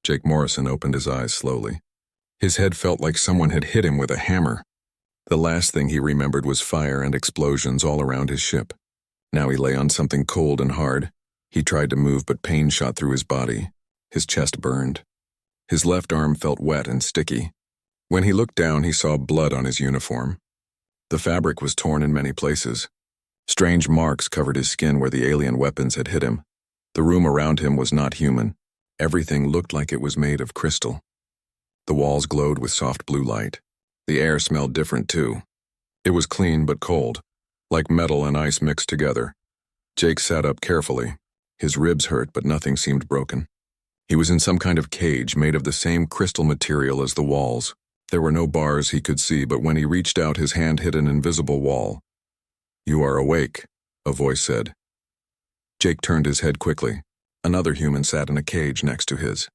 Jake Morrison opened his eyes slowly. His head felt like someone had hit him with a hammer. The last thing he remembered was fire and explosions all around his ship. Now he lay on something cold and hard. He tried to move, but pain shot through his body. His chest burned. His left arm felt wet and sticky. When he looked down, he saw blood on his uniform. The fabric was torn in many places. Strange marks covered his skin where the alien weapons had hit him. The room around him was not human. Everything looked like it was made of crystal. The walls glowed with soft blue light. The air smelled different too. It was clean but cold, like metal and ice mixed together. Jake sat up carefully. His ribs hurt, but nothing seemed broken. He was in some kind of cage made of the same crystal material as the walls. There were no bars he could see, but when he reached out, his hand hit an invisible wall. "You are awake," a voice said. Jake turned his head quickly. Another human sat in a cage next to his.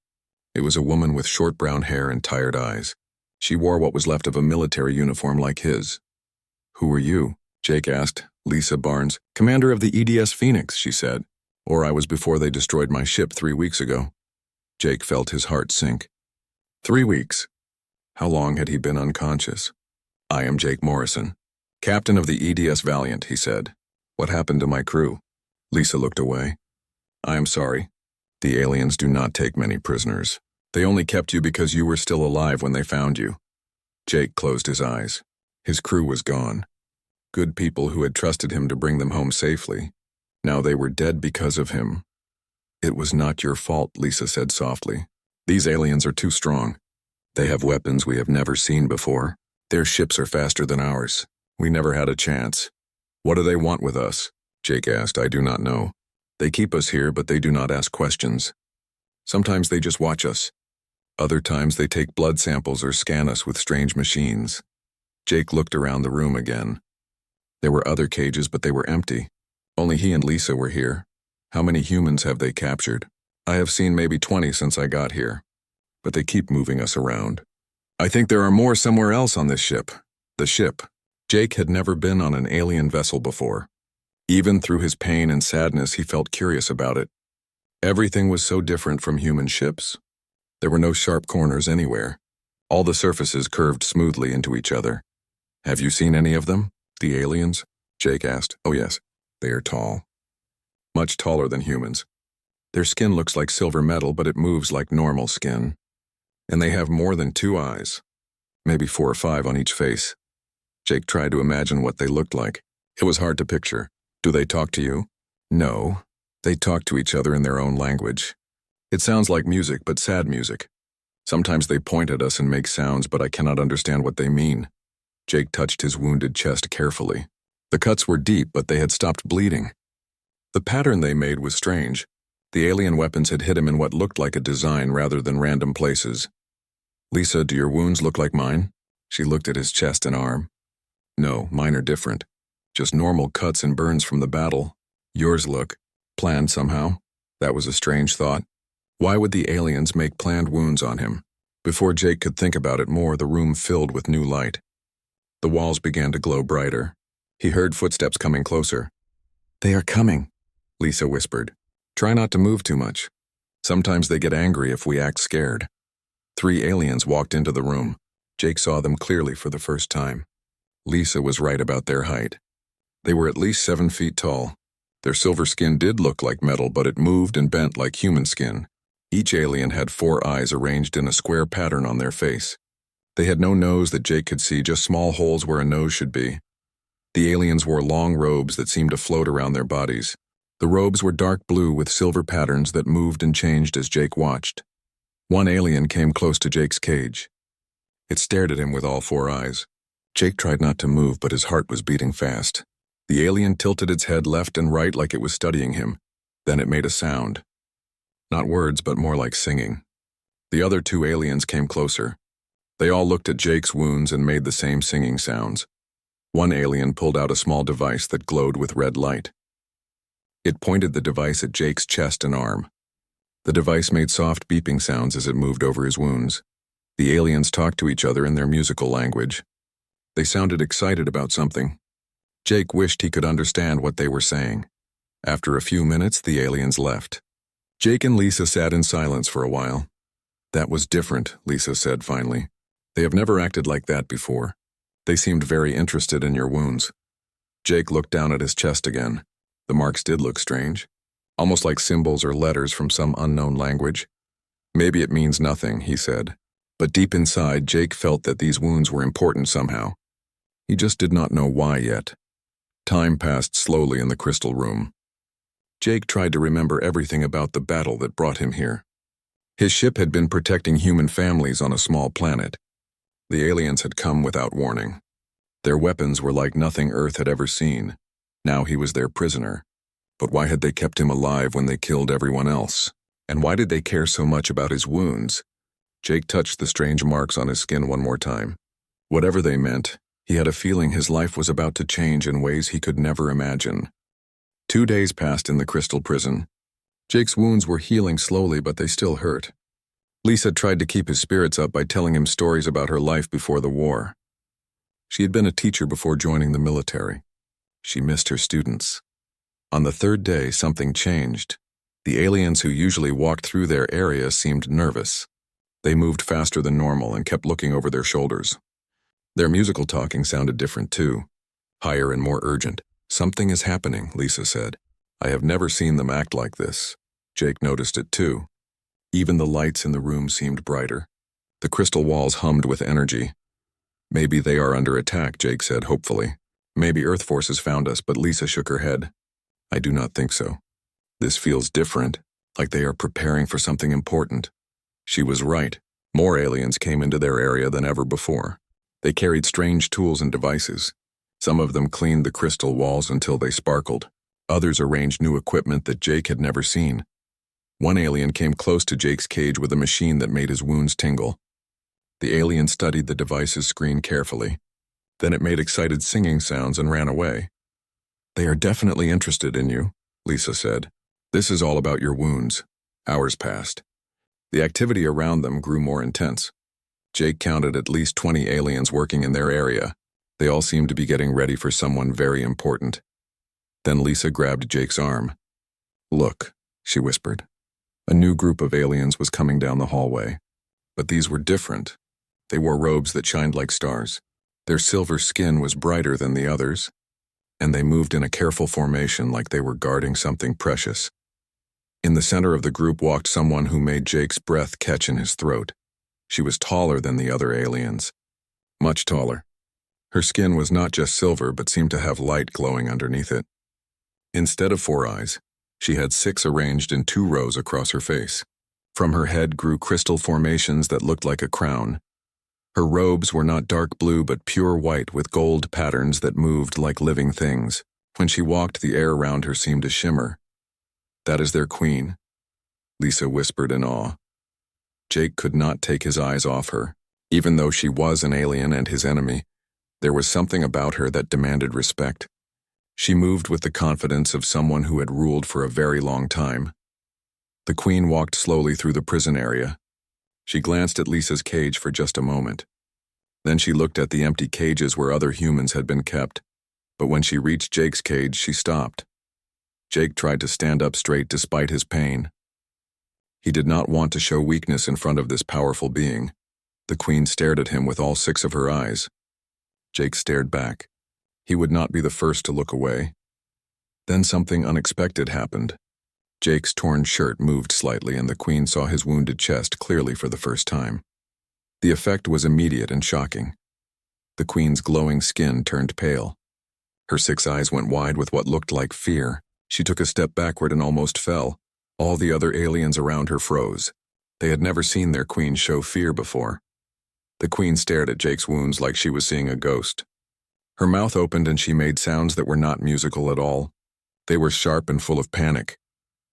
It was a woman with short brown hair and tired eyes. She wore what was left of a military uniform like his. "Who are you?" Jake asked. "Lisa Barnes, commander of the EDS Phoenix," she said. "Or I was before they destroyed my ship 3 weeks ago." Jake felt his heart sink. 3 weeks. How long had he been unconscious? "I am Jake Morrison, captain of the EDS Valiant," he said. "What happened to my crew?" Lisa looked away. "I am sorry. The aliens do not take many prisoners. They only kept you because you were still alive when they found you." Jake closed his eyes. His crew was gone. Good people who had trusted him to bring them home safely. Now they were dead because of him. "It was not your fault," Lisa said softly. "These aliens are too strong. They have weapons we have never seen before. Their ships are faster than ours. We never had a chance." "What do they want with us?" Jake asked. "I do not know. They keep us here, but they do not ask questions. Sometimes they just watch us. Other times they take blood samples or scan us with strange machines." Jake looked around the room again. There were other cages, but they were empty. Only he and Lisa were here. "How many humans have they captured?" "I have seen maybe 20 since I got here. But they keep moving us around." "I think there are more somewhere else on this ship." The ship. Jake had never been on an alien vessel before. Even through his pain and sadness, he felt curious about it. Everything was so different from human ships. There were no sharp corners anywhere. All the surfaces curved smoothly into each other. "Have you seen any of them? The aliens?" Jake asked. "Oh yes, they are tall. Much taller than humans. Their skin looks like silver metal, but it moves like normal skin. And they have more than 2 eyes. Maybe 4 or 5 on each face." Jake tried to imagine what they looked like. It was hard to picture. "Do they talk to you?" "No. They talk to each other in their own language. It sounds like music, but sad music. Sometimes they point at us and make sounds, but I cannot understand what they mean." Jake touched his wounded chest carefully. The cuts were deep, but they had stopped bleeding. The pattern they made was strange. The alien weapons had hit him in what looked like a design rather than random places. "Lisa, do your wounds look like mine?" She looked at his chest and arm. "No, mine are different. Just normal cuts and burns from the battle. Yours look planned somehow." That was a strange thought. Why would the aliens make planned wounds on him? Before Jake could think about it more, the room filled with new light. The walls began to glow brighter. He heard footsteps coming closer. "They are coming," Lisa whispered. "Try not to move too much. Sometimes they get angry if we act scared." 3 aliens walked into the room. Jake saw them clearly for the first time. Lisa was right about their height. They were at least 7 feet tall. Their silver skin did look like metal, but it moved and bent like human skin. Each alien had 4 eyes arranged in a square pattern on their face. They had no nose that Jake could see, just small holes where a nose should be. The aliens wore long robes that seemed to float around their bodies. The robes were dark blue with silver patterns that moved and changed as Jake watched. One alien came close to Jake's cage. It stared at him with all 4 eyes. Jake tried not to move, but his heart was beating fast. The alien tilted its head left and right like it was studying him. Then it made a sound. Not words, but more like singing. The other 2 aliens came closer. They all looked at Jake's wounds and made the same singing sounds. One alien pulled out a small device that glowed with red light. It pointed the device at Jake's chest and arm. The device made soft beeping sounds as it moved over his wounds. The aliens talked to each other in their musical language. They sounded excited about something. Jake wished he could understand what they were saying. After a few minutes, the aliens left. Jake and Lisa sat in silence for a while. That was different, Lisa said finally. They have never acted like that before. They seemed very interested in your wounds. Jake looked down at his chest again. The marks did look strange, almost like symbols or letters from some unknown language. Maybe it means nothing, he said. But deep inside, Jake felt that these wounds were important somehow. He just did not know why yet. Time passed slowly in the crystal room. Jake tried to remember everything about the battle that brought him here. His ship had been protecting human families on a small planet. The aliens had come without warning. Their weapons were like nothing Earth had ever seen. Now he was their prisoner. But why had they kept him alive when they killed everyone else? And why did they care so much about his wounds? Jake touched the strange marks on his skin one more time. Whatever they meant, he had a feeling his life was about to change in ways he could never imagine. 2 days passed in the crystal prison. Jake's wounds were healing slowly, but they still hurt. Lisa tried to keep his spirits up by telling him stories about her life before the war. She had been a teacher before joining the military. She missed her students. On the 3rd day, something changed. The aliens who usually walked through their area seemed nervous. They moved faster than normal and kept looking over their shoulders. Their musical talking sounded different too, higher and more urgent. Something is happening, Lisa said. I have never seen them act like this. Jake noticed it too. Even the lights in the room seemed brighter. The crystal walls hummed with energy. Maybe they are under attack, Jake said hopefully. Maybe Earth forces found us, but Lisa shook her head. I do not think so. This feels different, like they are preparing for something important. She was right. More aliens came into their area than ever before. They carried strange tools and devices. Some of them cleaned the crystal walls until they sparkled. Others arranged new equipment that Jake had never seen. One alien came close to Jake's cage with a machine that made his wounds tingle. The alien studied the device's screen carefully. Then it made excited singing sounds and ran away. They are definitely interested in you, Lisa said. This is all about your wounds. Hours passed. The activity around them grew more intense. Jake counted at least 20 aliens working in their area. They all seemed to be getting ready for someone very important. Then Lisa grabbed Jake's arm. Look, she whispered. A new group of aliens was coming down the hallway. But these were different. They wore robes that shined like stars. Their silver skin was brighter than the others, and they moved in a careful formation like they were guarding something precious. In the center of the group walked someone who made Jake's breath catch in his throat. She was taller than the other aliens. Much taller. Her skin was not just silver but seemed to have light glowing underneath it. Instead of 4 eyes, she had 6 arranged in 2 rows across her face. From her head grew crystal formations that looked like a crown. Her robes were not dark blue but pure white with gold patterns that moved like living things. When she walked, the air around her seemed to shimmer. That is their queen, Lisa whispered in awe. Jake could not take his eyes off her. Even though she was an alien and his enemy, there was something about her that demanded respect. She moved with the confidence of someone who had ruled for a very long time. The queen walked slowly through the prison area. She glanced at Lisa's cage for just a moment. Then she looked at the empty cages where other humans had been kept. But when she reached Jake's cage, she stopped. Jake tried to stand up straight despite his pain. He did not want to show weakness in front of this powerful being. The queen stared at him with all 6 of her eyes. Jake stared back. He would not be the first to look away. Then something unexpected happened. Jake's torn shirt moved slightly and the queen saw his wounded chest clearly for the first time. The effect was immediate and shocking. The queen's glowing skin turned pale. Her 6 eyes went wide with what looked like fear. She took a step backward and almost fell. All the other aliens around her froze. They had never seen their queen show fear before. The queen stared at Jake's wounds like she was seeing a ghost. Her mouth opened and she made sounds that were not musical at all. They were sharp and full of panic.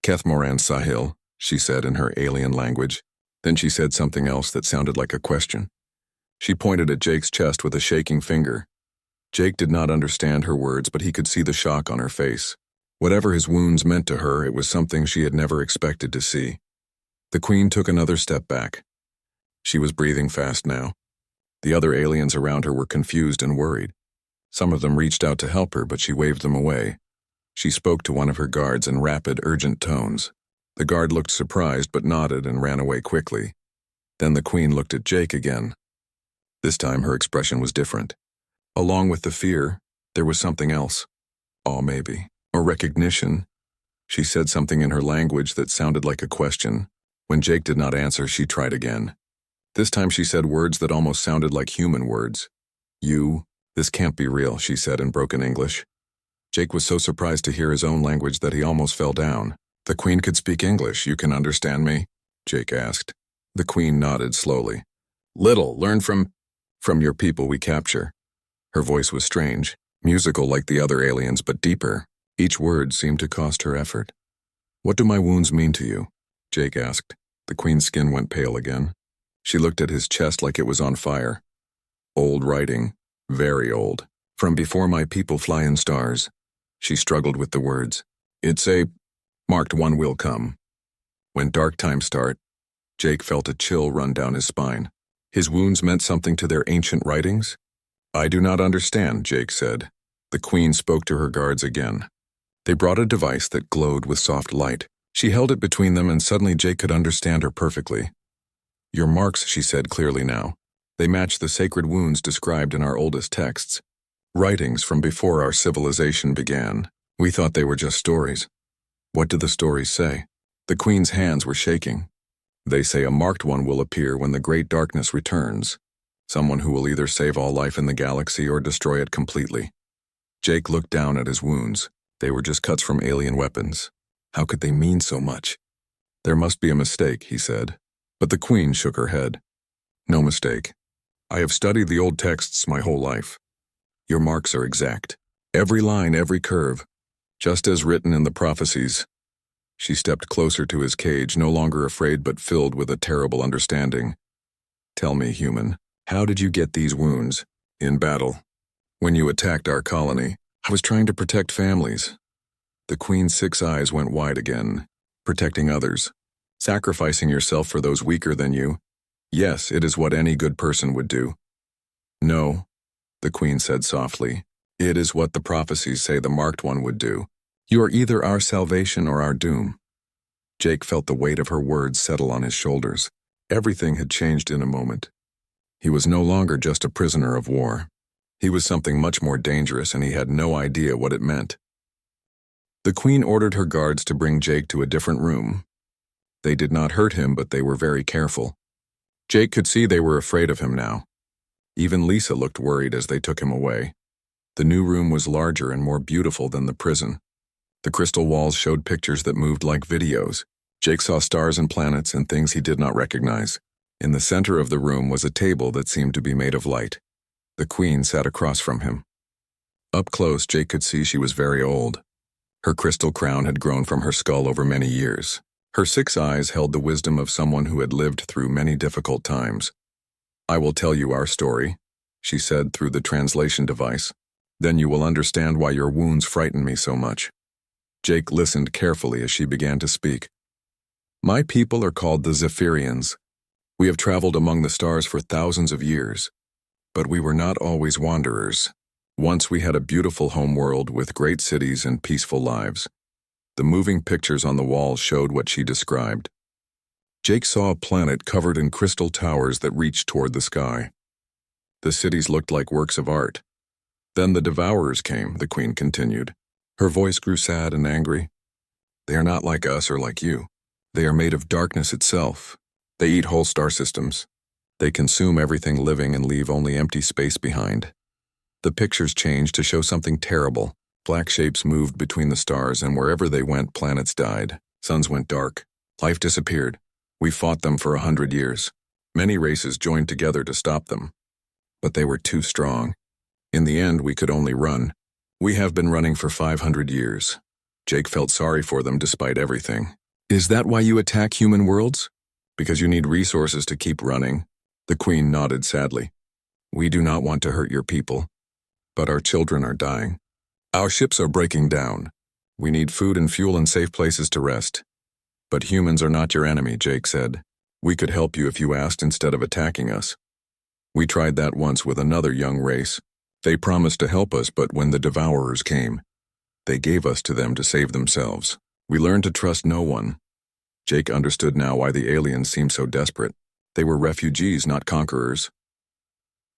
Kethmoran Sahil, she said in her alien language. Then she said something else that sounded like a question. She pointed at Jake's chest with a shaking finger. Jake did not understand her words, but he could see the shock on her face. Whatever his wounds meant to her, it was something she had never expected to see. The queen took another step back. She was breathing fast now. The other aliens around her were confused and worried. Some of them reached out to help her, but she waved them away. She spoke to one of her guards in rapid, urgent tones. The guard looked surprised but nodded and ran away quickly. Then the Queen looked at Jake again. This time her expression was different. Along with the fear, there was something else. Awe maybe, or recognition. She said something in her language that sounded like a question. When Jake did not answer, she tried again. This time she said words that almost sounded like human words. This can't be real, she said in broken English. Jake was so surprised to hear his own language that he almost fell down. The Queen could speak English, you can understand me? Jake asked. The Queen nodded slowly. Little, learn from your people we capture. Her voice was strange, musical like the other aliens but deeper. Each word seemed to cost her effort. What do my wounds mean to you? Jake asked. The Queen's skin went pale again. She looked at his chest like it was on fire. Old writing, very old. From before my people fly in stars. She struggled with the words. It's a marked one will come. When dark times start, Jake felt a chill run down his spine. His wounds meant something to their ancient writings? I do not understand, Jake said. The Queen spoke to her guards again. They brought a device that glowed with soft light. She held it between them and suddenly Jake could understand her perfectly. Your marks, she said clearly now. They match the sacred wounds described in our oldest texts. Writings from before our civilization began. We thought they were just stories. What do the stories say? The Queen's hands were shaking. They say a marked one will appear when the great darkness returns. Someone who will either save all life in the galaxy or destroy it completely. Jake looked down at his wounds. They were just cuts from alien weapons. How could they mean so much? There must be a mistake, he said. But the Queen shook her head. No mistake. I have studied the old texts my whole life. Your marks are exact. Every line, every curve. Just as written in the prophecies. She stepped closer to his cage, no longer afraid but filled with a terrible understanding. Tell me, human, how did you get these wounds? In battle. When you attacked our colony, I was trying to protect families. The Queen's 6 eyes went wide again. Protecting others. Sacrificing yourself for those weaker than you. Yes, it is what any good person would do. No, the Queen said softly. It is what the prophecies say the marked one would do. You are either our salvation or our doom. Jake felt the weight of her words settle on his shoulders. Everything had changed in a moment. He was no longer just a prisoner of war. He was something much more dangerous, and he had no idea what it meant. The Queen ordered her guards to bring Jake to a different room. They did not hurt him, but they were very careful. Jake could see they were afraid of him now. Even Lisa looked worried as they took him away. The new room was larger and more beautiful than the prison. The crystal walls showed pictures that moved like videos. Jake saw stars and planets and things he did not recognize. In the center of the room was a table that seemed to be made of light. The Queen sat across from him. Up close, Jake could see she was very old. Her crystal crown had grown from her skull over many years. Her 6 eyes held the wisdom of someone who had lived through many difficult times. I will tell you our story, she said through the translation device. Then you will understand why your wounds frighten me so much. Jake listened carefully as she began to speak. My people are called the Zephyrians. We have traveled among the stars for thousands of years. But we were not always wanderers. Once we had a beautiful home world with great cities and peaceful lives. The moving pictures on the wall showed what she described. Jake saw a planet covered in crystal towers that reached toward the sky. The cities looked like works of art. Then the Devourers came, the Queen continued. Her voice grew sad and angry. They are not like us or like you. They are made of darkness itself. They eat whole star systems. They consume everything living and leave only empty space behind. The pictures changed to show something terrible. Black shapes moved between the stars, and wherever they went, planets died. Suns went dark. Life disappeared. We fought them for 100 years. Many races joined together to stop them. But they were too strong. In the end, we could only run. We have been running for 500 years. Jake felt sorry for them despite everything. Is that why you attack human worlds? Because you need resources to keep running? The Queen nodded sadly. We do not want to hurt your people. But our children are dying. Our ships are breaking down. We need food and fuel and safe places to rest. But humans are not your enemy, Jake said. We could help you if you asked instead of attacking us. We tried that once with another young race. They promised to help us, but when the Devourers came, they gave us to them to save themselves. We learned to trust no one. Jake understood now why the aliens seemed so desperate. They were refugees, not conquerors.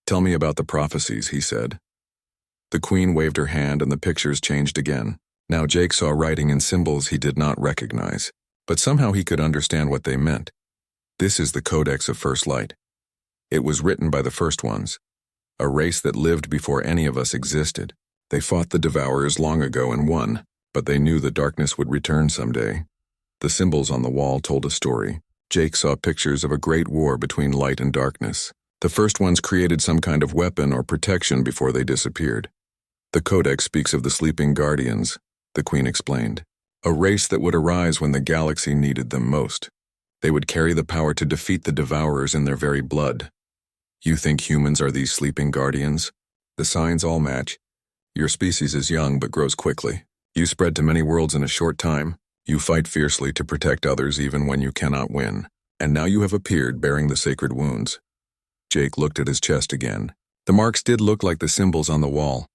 "Tell me about the prophecies," he said. The Queen waved her hand and the pictures changed again. Now Jake saw writing in symbols he did not recognize, but somehow he could understand what they meant. "This is the Codex of First Light. It was written by the first ones, a race that lived before any of us existed. They fought the Devourers long ago and won, but they knew the darkness would return someday." The symbols on the wall told a story. Jake saw pictures of a great war between light and darkness. The first ones created some kind of weapon or protection before they disappeared. "The Codex speaks of the sleeping guardians," the Queen explained, "a race that would arise when the galaxy needed them most. They would carry the power to defeat the Devourers in their very blood." "You think humans are these sleeping guardians?" "The signs all match. Your species is young but grows quickly. You spread to many worlds in a short time. You fight fiercely to protect others even when you cannot win. And now you have appeared bearing the sacred wounds." Jake looked at his chest again. The marks did look like the symbols on the wall.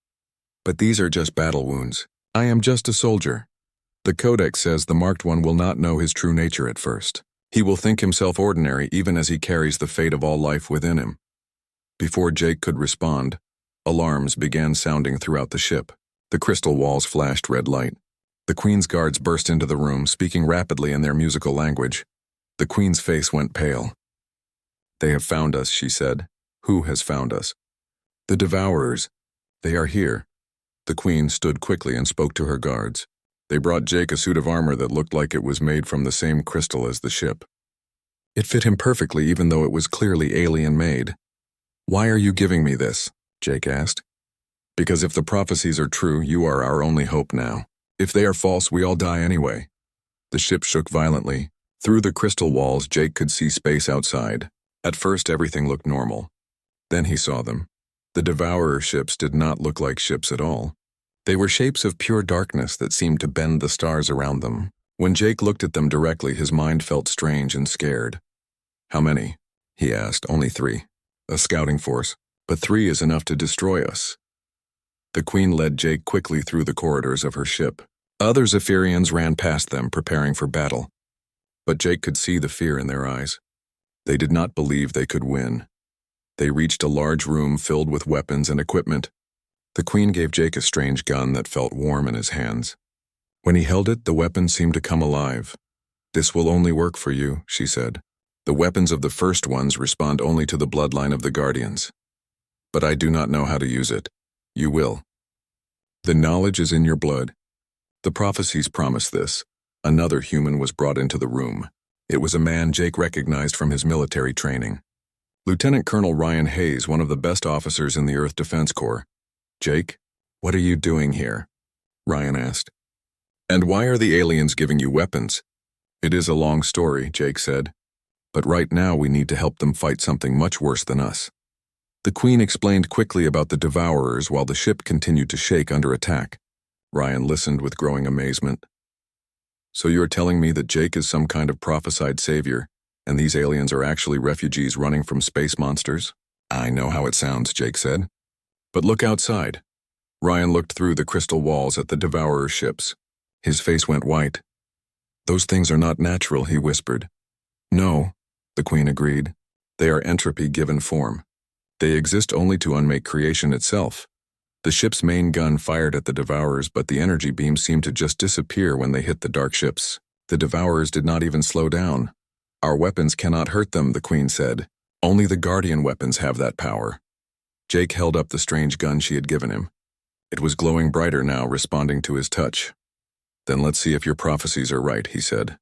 "But these are just battle wounds. I am just a soldier." "The Codex says the marked one will not know his true nature at first. He will think himself ordinary even as he carries the fate of all life within him." Before Jake could respond, alarms began sounding throughout the ship. The crystal walls flashed red light. The Queen's guards burst into the room, speaking rapidly in their musical language. The Queen's face went pale. "They have found us," she said. "Who has found us?" "The Devourers. They are here." The Queen stood quickly and spoke to her guards. They brought Jake a suit of armor that looked like it was made from the same crystal as the ship. It fit him perfectly even though it was clearly alien-made. "Why are you giving me this?" Jake asked. "Because if the prophecies are true, you are our only hope now. If they are false, we all die anyway." The ship shook violently. Through the crystal walls, Jake could see space outside. At first, everything looked normal. Then he saw them. The Devourer ships did not look like ships at all. They were shapes of pure darkness that seemed to bend the stars around them. When Jake looked at them directly, his mind felt strange and scared. "How many?" he asked. "Only 3. A scouting force. But 3 is enough to destroy us." The Queen led Jake quickly through the corridors of her ship. Other Zephyrians ran past them, preparing for battle. But Jake could see the fear in their eyes. They did not believe they could win. They reached a large room filled with weapons and equipment. The Queen gave Jake a strange gun that felt warm in his hands. When he held it, the weapon seemed to come alive. "This will only work for you," she said. "The weapons of the first ones respond only to the bloodline of the Guardians. But I do not know how to use it. You will. The knowledge is in your blood." The prophecies promised this. Another human was brought into the room. It was a man Jake recognized from his military training. Lieutenant Colonel Ryan Hayes, one of the best officers in the Earth Defense Corps. "Jake, what are you doing here?" Ryan asked. "And why are the aliens giving you weapons?" "It is a long story," Jake said. "But right now we need to help them fight something much worse than us." The Queen explained quickly about the Devourers while the ship continued to shake under attack. Ryan listened with growing amazement. "So you're telling me that Jake is some kind of prophesied savior, and these aliens are actually refugees running from space monsters?" "I know how it sounds," Jake said. "But look outside." Ryan looked through the crystal walls at the Devourer ships. His face went white. "Those things are not natural," he whispered. "No," the Queen agreed. "They are entropy given form. They exist only to unmake creation itself." The ship's main gun fired at the Devourers, but the energy beams seemed to just disappear when they hit the dark ships. The Devourers did not even slow down. "Our weapons cannot hurt them," the Queen said. "Only the Guardian weapons have that power." Jake held up the strange gun she had given him. It was glowing brighter now, responding to his touch. "Then let's see if your prophecies are right," he said.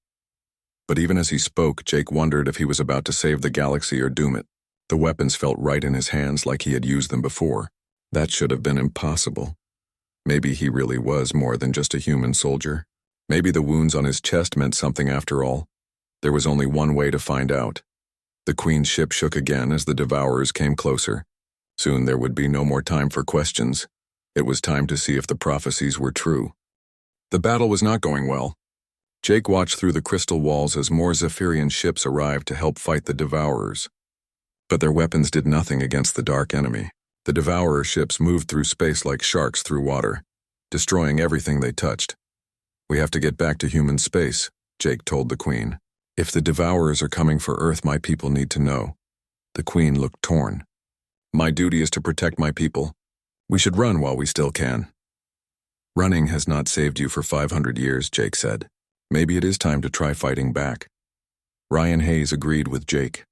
But even as he spoke, Jake wondered if he was about to save the galaxy or doom it. The weapons felt right in his hands like he had used them before. That should have been impossible. Maybe he really was more than just a human soldier. Maybe the wounds on his chest meant something after all. There was only one way to find out. The Queen's ship shook again as the Devourers came closer. Soon there would be no more time for questions. It was time to see if the prophecies were true. The battle was not going well. Jake watched through the crystal walls as more Zephyrian ships arrived to help fight the Devourers. But their weapons did nothing against the dark enemy. The Devourer ships moved through space like sharks through water, destroying everything they touched. "We have to get back to human space," Jake told the Queen. If the Devourers are coming for Earth, my people need to know. The Queen looked torn. My duty is to protect my people. We should run while we still can. Running has not saved you for 500 years, Jake said. Maybe it is time to try fighting back. Ryan Hayes agreed with Jake.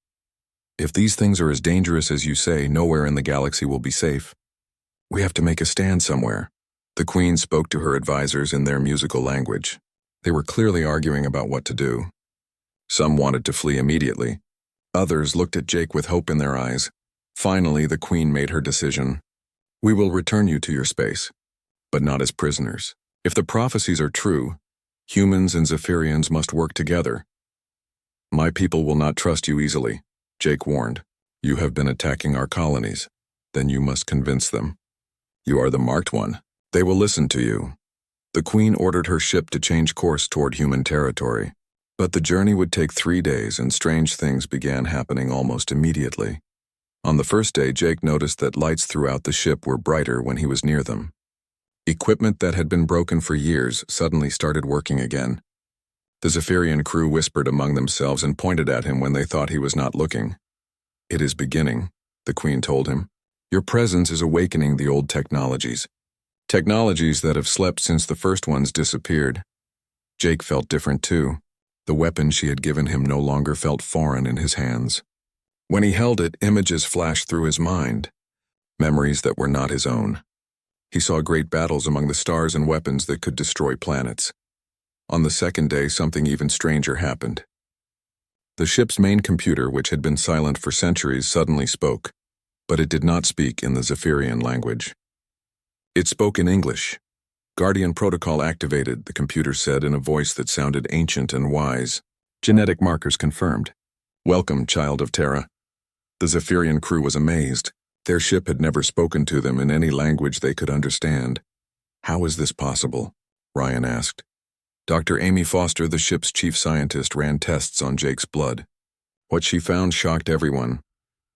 If these things are as dangerous as you say, nowhere in the galaxy will be safe. We have to make a stand somewhere. The Queen spoke to her advisors in their musical language. They were clearly arguing about what to do. Some wanted to flee immediately. Others looked at Jake with hope in their eyes. Finally, the Queen made her decision. We will return you to your space, but not as prisoners. If the prophecies are true, humans and Zephyrians must work together. My people will not trust you easily, Jake warned. You have been attacking our colonies. Then you must convince them. You are the marked one. They will listen to you. The Queen ordered her ship to change course toward human territory. But the journey would take 3 days, and strange things began happening almost immediately. On the first day, Jake noticed that lights throughout the ship were brighter when he was near them. Equipment that had been broken for years suddenly started working again. The Zephyrian crew whispered among themselves and pointed at him when they thought he was not looking. It is beginning, the Queen told him. Your presence is awakening the old technologies. Technologies that have slept since the first ones disappeared. Jake felt different too. The weapon she had given him no longer felt foreign in his hands. When he held it, images flashed through his mind, memories that were not his own. He saw great battles among the stars and weapons that could destroy planets. On the second day, something even stranger happened. The ship's main computer, which had been silent for centuries, suddenly spoke, but it did not speak in the Zephyrian language. It spoke in English. Guardian protocol activated, the computer said in a voice that sounded ancient and wise. Genetic markers confirmed. Welcome, child of Terra. The Zephyrian crew was amazed. Their ship had never spoken to them in any language they could understand. How is this possible? Ryan asked. Dr. Amy Foster, the ship's chief scientist, ran tests on Jake's blood. What she found shocked everyone.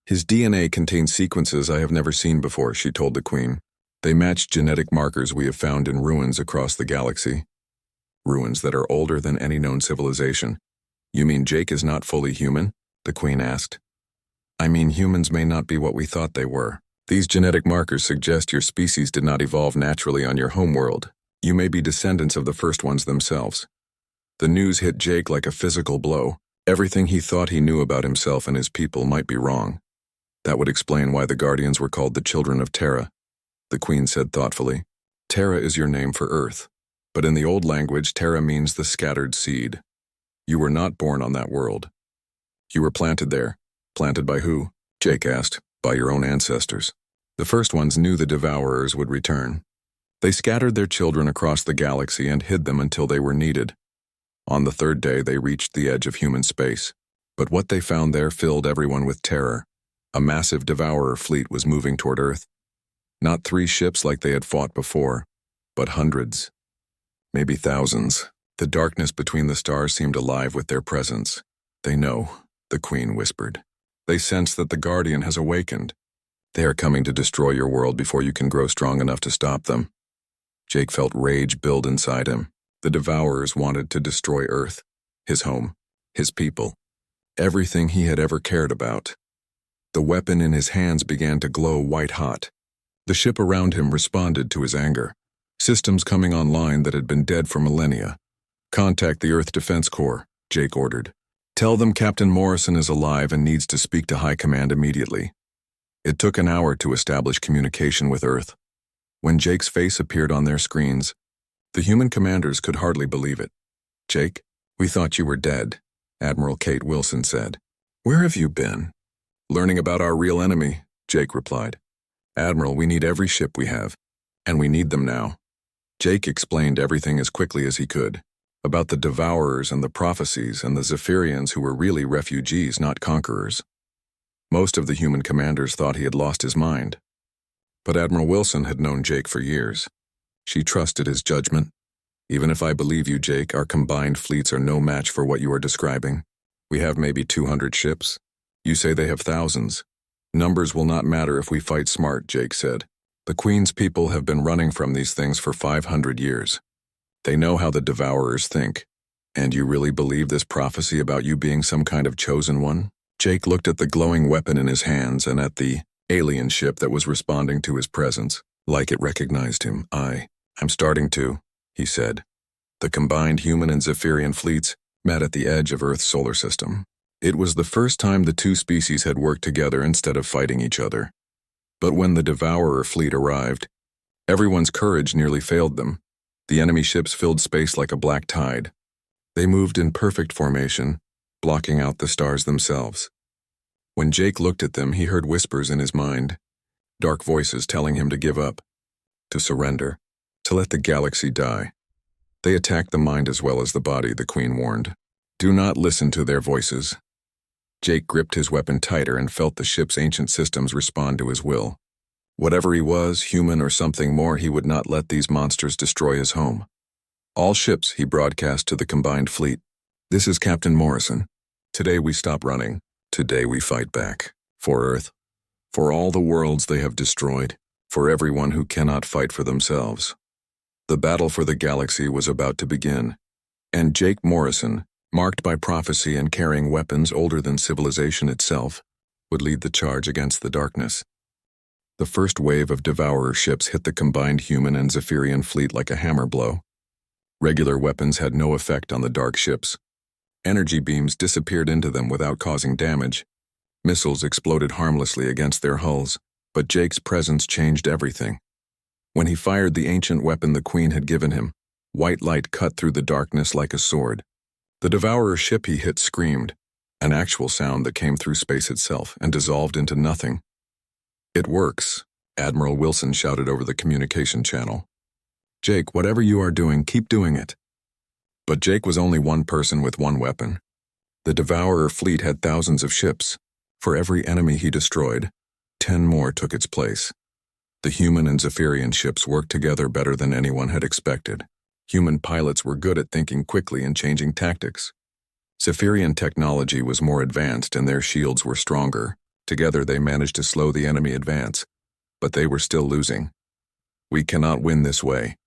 His DNA contained sequences I have never seen before, she told the Queen. They matched genetic markers we have found in ruins across the galaxy. Ruins that are older than any known civilization. You mean Jake is not fully human? The Queen asked. I mean, humans may not be what we thought they were. These genetic markers suggest your species did not evolve naturally on your homeworld. You may be descendants of the first ones themselves. The news hit Jake like a physical blow. Everything he thought he knew about himself and his people might be wrong. That would explain why the Guardians were called the Children of Terra. The Queen said thoughtfully. Terra is your name for Earth, but in the old language, Terra means the scattered seed. You were not born on that world. You were planted there. Planted by who? Jake asked. By your own ancestors. The first ones knew the Devourers would return. They scattered their children across the galaxy and hid them until they were needed. On the third day, they reached the edge of human space. But what they found there filled everyone with terror. A massive Devourer fleet was moving toward Earth. Not 3 ships like they had fought before, but hundreds. Maybe thousands. The darkness between the stars seemed alive with their presence. They know, the Queen whispered. They sense that the Guardian has awakened. They are coming to destroy your world before you can grow strong enough to stop them. Jake felt rage build inside him. The Devourers wanted to destroy Earth, his home, his people, everything he had ever cared about. The weapon in his hands began to glow white-hot. The ship around him responded to his anger. Systems coming online that had been dead for millennia. Contact the Earth Defense Corps, Jake ordered. Tell them Captain Morrison is alive and needs to speak to High Command immediately. It took an hour to establish communication with Earth. When Jake's face appeared on their screens, the human commanders could hardly believe it. Jake, we thought you were dead, Admiral Kate Wilson said. Where have you been? Learning about our real enemy, Jake replied. Admiral, we need every ship we have, and we need them now. Jake explained everything as quickly as he could, about the Devourers and the prophecies and the Zephyrians who were really refugees, not conquerors. Most of the human commanders thought he had lost his mind. But Admiral Wilson had known Jake for years. She trusted his judgment. Even if I believe you, Jake, our combined fleets are no match for what you are describing. We have maybe 200 ships. You say they have thousands. Numbers will not matter if we fight smart, Jake said. The Queen's people have been running from these things for 500 years. They know how the Devourers think. And you really believe this prophecy about you being some kind of chosen one? Jake looked at the glowing weapon in his hands and at the alien ship that was responding to his presence, like it recognized him. I'm starting to, he said. The combined human and Zephyrian fleets met at the edge of Earth's solar system. It was the first time the two species had worked together instead of fighting each other. But when the Devourer fleet arrived, everyone's courage nearly failed them. The enemy ships filled space like a black tide. They moved in perfect formation, blocking out the stars themselves. When Jake looked at them, he heard whispers in his mind, dark voices telling him to give up, to surrender, to let the galaxy die. They attacked the mind as well as the body, the Queen warned. Do not listen to their voices. Jake gripped his weapon tighter and felt the ship's ancient systems respond to his will. Whatever he was, human or something more, he would not let these monsters destroy his home. All ships, he broadcast to the combined fleet. This is Captain Morrison. Today we stop running. Today we fight back. For Earth. For all the worlds they have destroyed. For everyone who cannot fight for themselves. The battle for the galaxy was about to begin. And Jake Morrison, marked by prophecy and carrying weapons older than civilization itself, would lead the charge against the darkness. The first wave of Devourer ships hit the combined human and Zephyrian fleet like a hammer blow. Regular weapons had no effect on the dark ships. Energy beams disappeared into them without causing damage. Missiles exploded harmlessly against their hulls, but Jake's presence changed everything. When he fired the ancient weapon the Queen had given him, white light cut through the darkness like a sword. The Devourer ship he hit screamed, an actual sound that came through space itself and dissolved into nothing. It works, Admiral Wilson shouted over the communication channel. Jake, whatever you are doing, keep doing it. But Jake was only one person with one weapon. The Devourer fleet had thousands of ships. For every enemy he destroyed, 10 more took its place. The human and Zephyrian ships worked together better than anyone had expected. Human pilots were good at thinking quickly and changing tactics. Zephyrian technology was more advanced and their shields were stronger. Together they managed to slow the enemy advance. But they were still losing. We cannot win this way,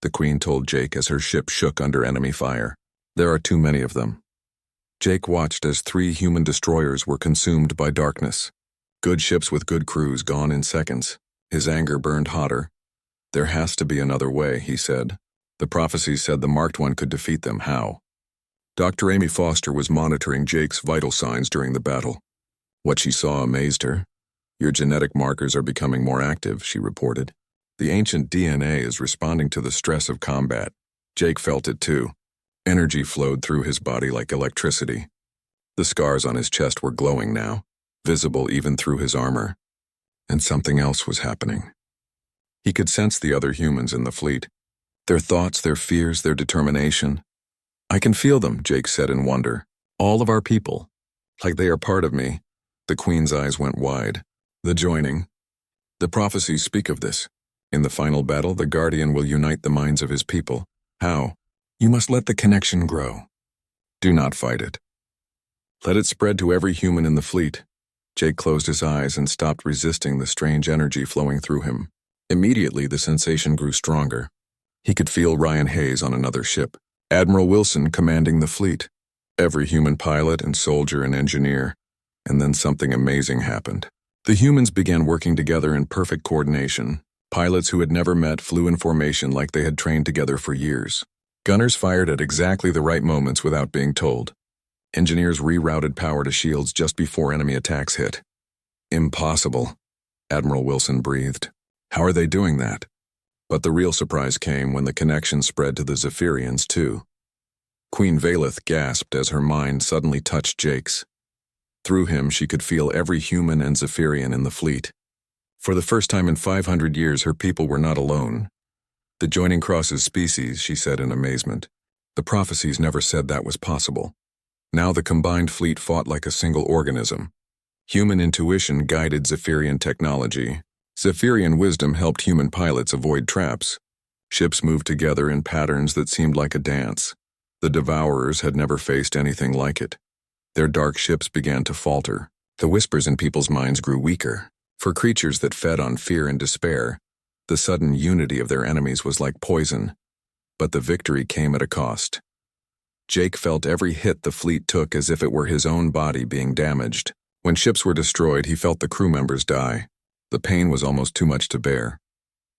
the Queen told Jake as her ship shook under enemy fire. There are too many of them. Jake watched as 3 human destroyers were consumed by darkness. Good ships with good crews gone in seconds. His anger burned hotter. There has to be another way, he said. The prophecies said the marked one could defeat them. How? Dr. Amy Foster was monitoring Jake's vital signs during the battle. What she saw amazed her. Your genetic markers are becoming more active, she reported. The ancient DNA is responding to the stress of combat. Jake felt it too. Energy flowed through his body like electricity. The scars on his chest were glowing now, visible even through his armor. And something else was happening. He could sense the other humans in the fleet. Their thoughts, their fears, their determination. I can feel them, Jake said in wonder. All of our people. Like they are part of me. The Queen's eyes went wide. The joining. The prophecies speak of this. In the final battle, the Guardian will unite the minds of his people. How? You must let the connection grow. Do not fight it. Let it spread to every human in the fleet. Jake closed his eyes and stopped resisting the strange energy flowing through him. Immediately, the sensation grew stronger. He could feel Ryan Hayes on another ship, Admiral Wilson commanding the fleet, every human pilot and soldier and engineer. And then something amazing happened. The humans began working together in perfect coordination. Pilots who had never met flew in formation like they had trained together for years. Gunners fired at exactly the right moments without being told. Engineers rerouted power to shields just before enemy attacks hit. Impossible, Admiral Wilson breathed. How are they doing that? But the real surprise came when the connection spread to the Zephyrians too. Queen Valeth gasped as her mind suddenly touched Jake's. Through him, she could feel every human and Zephyrian in the fleet. For the first time in 500 years, her people were not alone. The joining crosses species, she said in amazement. The prophecies never said that was possible. Now the combined fleet fought like a single organism. Human intuition guided Zephyrian technology. Zephyrian wisdom helped human pilots avoid traps. Ships moved together in patterns that seemed like a dance. The Devourers had never faced anything like it. Their dark ships began to falter. The whispers in people's minds grew weaker. For creatures that fed on fear and despair, the sudden unity of their enemies was like poison. But the victory came at a cost. Jake felt every hit the fleet took as if it were his own body being damaged. When ships were destroyed, he felt the crew members die. The pain was almost too much to bear.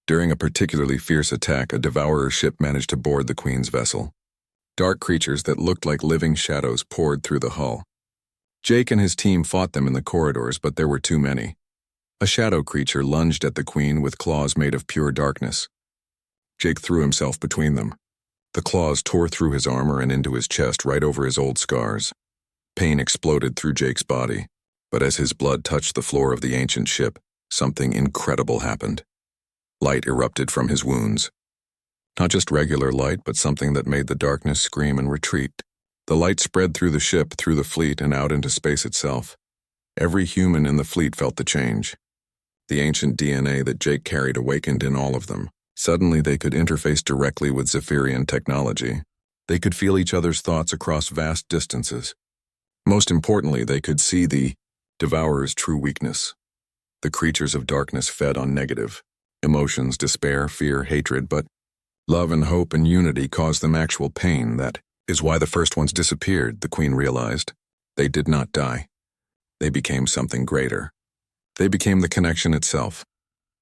During a particularly fierce attack, a devourer ship managed to board the Queen's vessel. Dark creatures that looked like living shadows poured through the hull. Jake and his team fought them in the corridors, but there were too many. A shadow creature lunged at the Queen with claws made of pure darkness. Jake threw himself between them. The claws tore through his armor and into his chest, right over his old scars. Pain exploded through Jake's body, but as his blood touched the floor of the ancient ship, something incredible happened. Light erupted from his wounds. Not just regular light, but something that made the darkness scream and retreat. The light spread through the ship, through the fleet, and out into space itself. Every human in the fleet felt the change. The ancient DNA that Jake carried awakened in all of them. Suddenly they could interface directly with Zephyrian technology. They could feel each other's thoughts across vast distances. Most importantly, they could see the Devourer's true weakness. The creatures of darkness fed on negative emotions, despair, fear, hatred, but love and hope and unity caused them actual pain. That is why the first ones disappeared, the Queen realized. They did not die. They became something greater. They became the connection itself.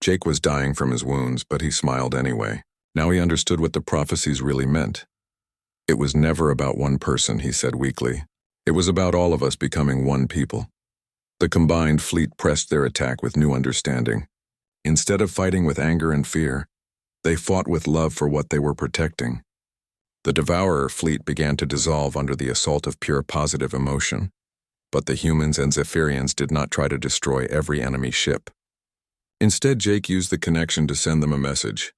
Jake was dying from his wounds, but he smiled anyway. Now he understood what the prophecies really meant. It was never about one person, he said weakly. It was about all of us becoming one people. The combined fleet pressed their attack with new understanding. Instead of fighting with anger and fear, they fought with love for what they were protecting. The Devourer fleet began to dissolve under the assault of pure positive emotion. But the humans and Zephyrians did not try to destroy every enemy ship. Instead, Jake used the connection to send them a message.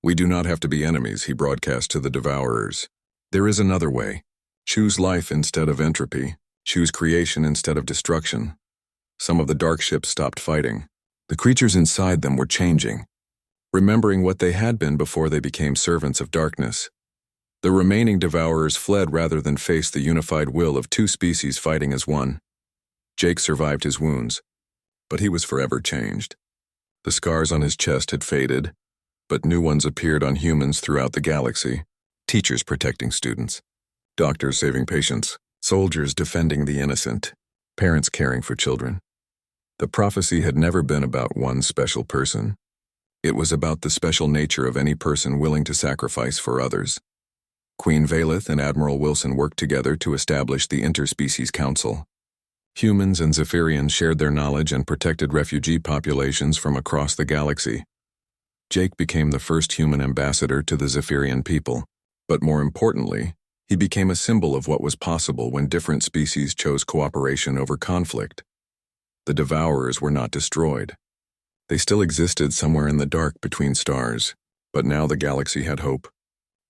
We do not have to be enemies, he broadcast to the Devourers. There is another way. Choose life instead of entropy. Choose creation instead of destruction. Some of the dark ships stopped fighting. The creatures inside them were changing, remembering what they had been before they became servants of darkness. The remaining Devourers fled rather than face the unified will of two species fighting as one. Jake survived his wounds, but he was forever changed. The scars on his chest had faded, but new ones appeared on humans throughout the galaxy. Teachers protecting students, doctors saving patients, soldiers defending the innocent, parents caring for children. The prophecy had never been about one special person. It was about the special nature of any person willing to sacrifice for others. Queen Valeth and Admiral Wilson worked together to establish the Interspecies Council. Humans and Zephyrians shared their knowledge and protected refugee populations from across the galaxy. Jake became the first human ambassador to the Zephyrian people, but more importantly, he became a symbol of what was possible when different species chose cooperation over conflict. The Devourers were not destroyed. They still existed somewhere in the dark between stars, but now the galaxy had hope.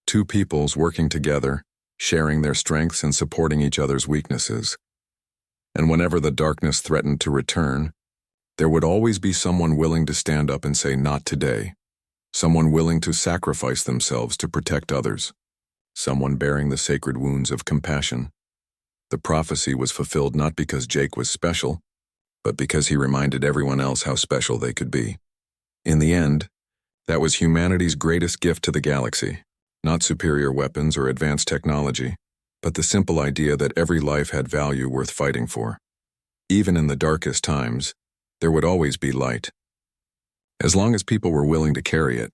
Two peoples working together, sharing their strengths and supporting each other's weaknesses. And whenever the darkness threatened to return, there would always be someone willing to stand up and say, "Not today." Someone willing to sacrifice themselves to protect others. Someone bearing the sacred wounds of compassion. The prophecy was fulfilled not because Jake was special, but because he reminded everyone else how special they could be. In the end, that was humanity's greatest gift to the galaxy. Not superior weapons or advanced technology, but the simple idea that every life had value worth fighting for. Even in the darkest times, there would always be light. As long as people were willing to carry it.